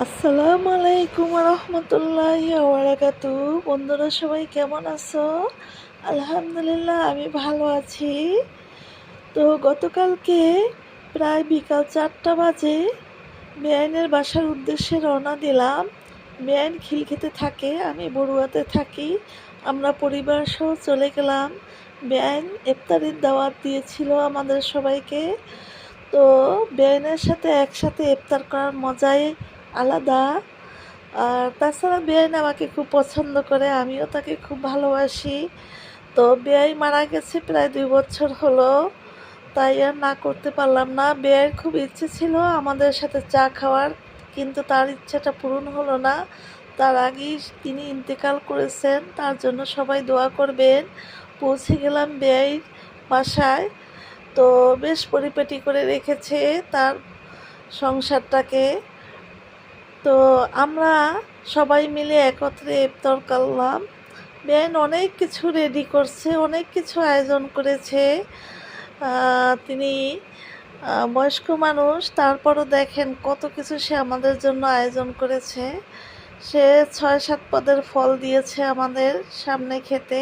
আসসালামু আলাইকুম রহমতুল্লাহি বারাকাতু। বন্ধুরা সবাই কেমন আছো? আলহামদুলিল্লাহ আমি ভালো আছি। তো গতকালকে প্রায় বিকাল 4টা বাজে বেআইনের বাসার উদ্দেশ্যে রওনা দিলাম। বেআইন খিলক্ষেতে থাকে, আমি বড়ুয়াতে থাকি। আমরা পরিবার সহ চলে গেলাম। বেআইন ইফতারির দাওয়াত দিয়েছিল আমাদের সবাইকে। তো বেআইনের সাথে একসাথে ইফতার করার মজাই আলাদা। আর তাছাড়া বেআইন আমাকে খুব পছন্দ করে, আমিও তাকে খুব ভালোবাসি। তো বেআই মারা গেছে প্রায় 2 বছর হলো, তাই আর না করতে পারলাম না। বেআইয়ের খুব ইচ্ছে ছিল আমাদের সাথে চা খাওয়ার, কিন্তু তার ইচ্ছাটা পূরণ হলো না। তার আগেই তিনি ইন্তেকাল করেছেন, তার জন্য সবাই দোয়া করবেন। পৌঁছে গেলাম বেআইর বাসায়। তো বেশ পরিপাটি করে রেখেছে তার সংসারটাকে। তো আমরা সবাই মিলে একত্রে ইফতার করলাম। বেআইন অনেক কিছু রেডি করছে, অনেক কিছু আয়োজন করেছে। তিনি বয়স্ক মানুষ, তারপরও দেখেন কত কিছু সে আমাদের জন্য আয়োজন করেছে। সে 6-7 পদের ফল দিয়েছে আমাদের সামনে খেতে,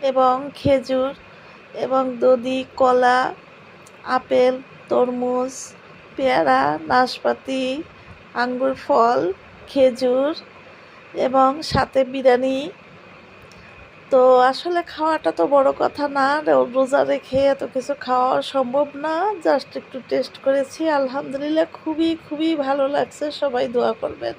এবং খেজুর এবং দধি, কলা, আপেল, তরমুজ, পেয়ারা, নাশপাতি, আঙ্গুর ফল, খেজুর এবং সাথে বিরিয়ানি। তো আসলে খাওয়াটা তো বড় কথা না, রোজা রেখে এত কিছু খাওয়া সম্ভব না। জাস্ট একটু টেস্ট করেছি, আলহামদুলিল্লাহ খুবই খুবই ভালো লাগছে। সবাই দোয়া করবেন।